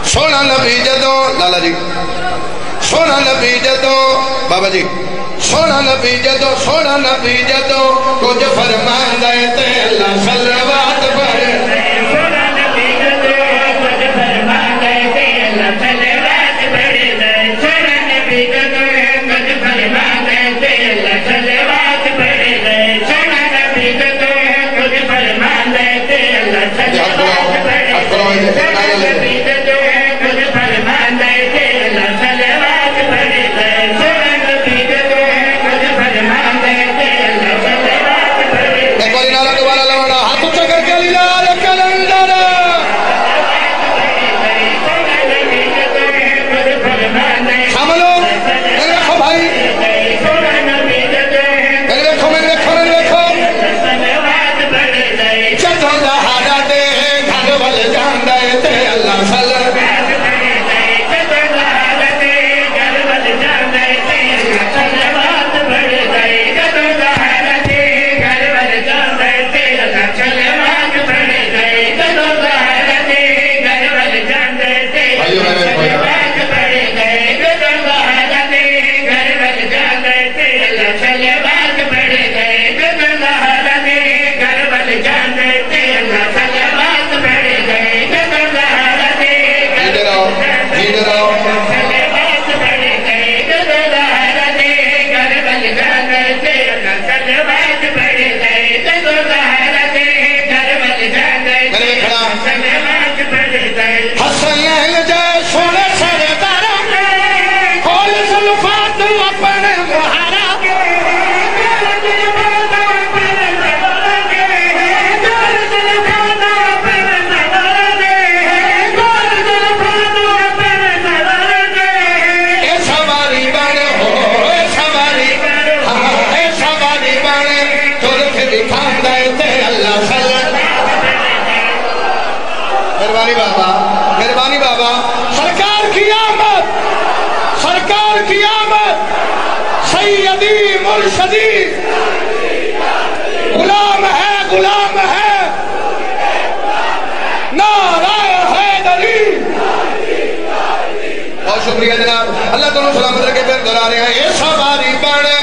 سونا نبی جدو لالا جی سونا نبی جدو بابا جی سونا نبی جدو کچھ فرمان دے تے اللہ صلوات پڑھے سونا نبی جدو کچھ فرمان دے تے اللہ صلوات پڑھے سونا نبی جدو کچھ فرمان دے تے اللہ صلوات پڑھے سونا نبی جدو کچھ فرمان دے تے اللہ صلوات پڑھے سونا نبی جدو کچھ فرمان دے تے اللہ صلوات پڑھے سونا نبی جدو کچھ فرمان دے تے اللہ صلوات پڑھے ایک بار نعرہ دوبارہ لگانا ہاتھ اونچا کر کے لال کلندر ساملو میں رکھو بھائی میں رکھو جدو دہارا دے گھر وال جان دے تے اللہ صلوات مہربانی بابا سرکار کی آمد سیدی مرشدی غلام ہے نعرہ حیدری بہت شکریہ جناب اللہ تعالیٰ سلامت رکھے پھر دورا رہے ہیں یہ سواری بڑے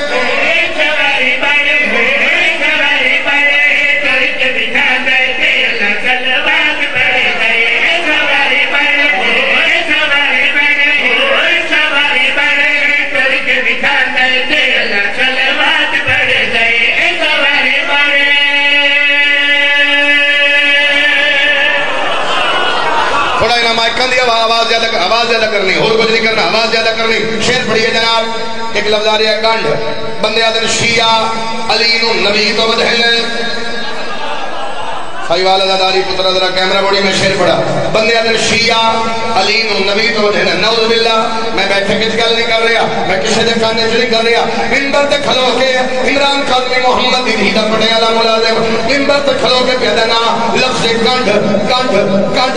آواز زیادہ کرنی اور کچھ نہیں کرنا آواز زیادہ کرنی شیر پڑھئے جناب ایک لفظ آ رہا ہے گنڈ بندے آدھر شیعہ علی نبی تو بدہن خیوال ازاداری پتر ادھرہ کیمرہ بوڑی میں شیر پڑھا بندے آدھر شیعہ علی نبی تو بدہن نعوذ باللہ میں بیٹھے کس گل نہیں کر رہا میں کسی دے کھانے سے نہیں کر رہا منبر تے کھلو کے عمران قادمی محمد دیدہ پڑھے علا ملازم منبر تے کھلو کے پیدا نا لفظ گنڈ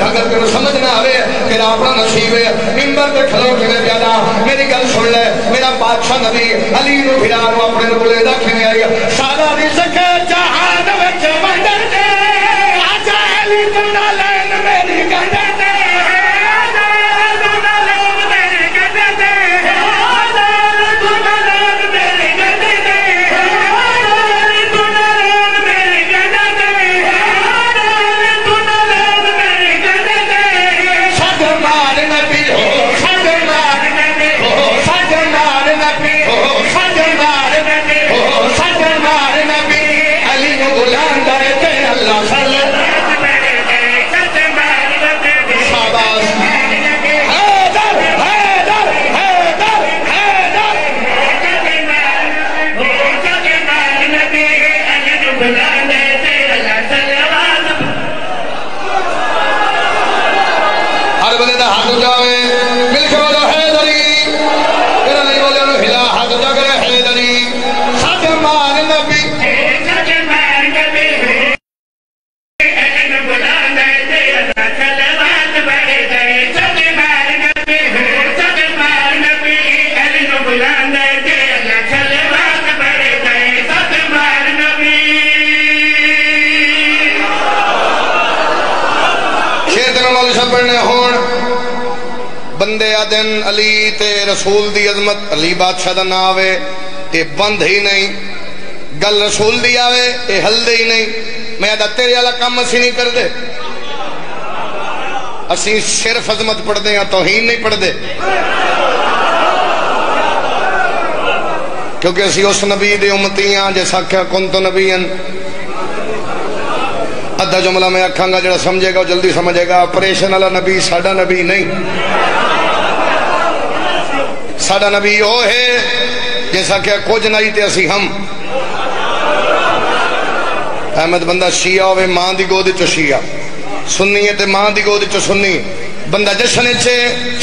اگر کنو سمجھ نہ آوے کہ اپنا نصیب ہے منبر تے کھلو کے میں پیدا میری گل سن لے میرا بادشاہ نبی علی نو بھیرانو اپنے نو بلے دا کھنے آئی سادہ رزق جہان وچ مندر دے آجا علی دنہ لین میری گنڈ دے بندے آدن علی تے رسول دی عظمت علی بادشاہ دا نہ آوے اے بند ہی نہیں، گل رسول دی آوے اے ہل دے ہی نہیں۔ میں آدھا تیرے والا کام اسی نہیں کر دے، اسی صرف عظمت پڑھ دے یا توہین نہیں پڑھ دے، کیونکہ اسی اس نبی دے امتی ہیں جیسا کیا کنتو نبیین۔ ادھا جملہ میں آکھاں گا جڑا سمجھے گا جلدی سمجھے گا، آپریشن والا نبی ساڈا نبی نہیں، ساڈا نبی وہ ہے جیسا کہ کچھ نہیں تے اسی ہم۔ احمد بندہ شیعہ ہوئے ماں دی گود چو شیعہ، سنی ہے تے ماں دی گود چو سنی، بندہ جشن چھے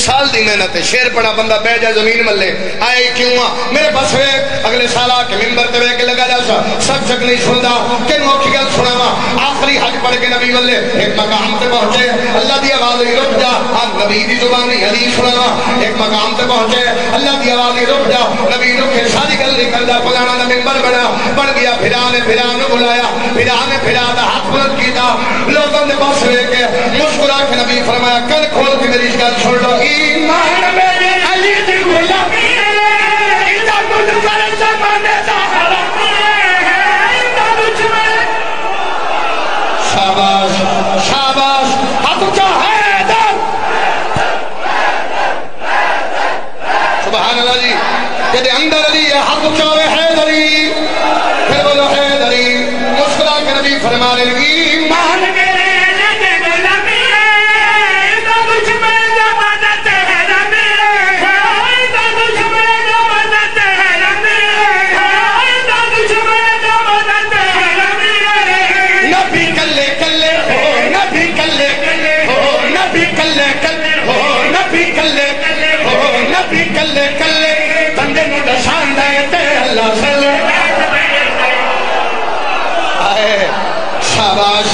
سال دی محنت ہے، شیر پڑا بندہ بہ جا زمین ملے آئے کیوں میرے پاس ہوئے اگلے سالہ کے ممبر تے کے لگا جلسا سب جگ نہیں سندا کہ موقع گل سناوا آخری حج پڑھ کے نبی ملے ایک مقام تے پہنچے اللہ دی آواز ہی رک جا آج نبی دی زبانی حدیث سناوا ایک مقام تے پہنچے اللہ دی آواز ہی رک جا نبی رکھے ساری گل نہیں کردا فلانا دا ممبر بنا بن گیا پھرا نے بلایا پھرا دا ہاتھ بلند کیتا لوگوں نے پاس ہوئے کے مسکرا کے نبی فرمایا کل کھول کے میری گل سن لو ایمان میرے علی دی غلامی ہے اذا کچھ کر زمانے دا حرام ہے شاباش شاباش ہاتھ اونچا حیدر سبحان اللہ جی کہ اندر علی ہے ہاتھ اونچا ہوئے حیدری پھر بولو حیدری مسکرا کے نبی فرما رہے ایمان کلے کلے بندے نو دشان دے تے اللہ صلی آئے شاباش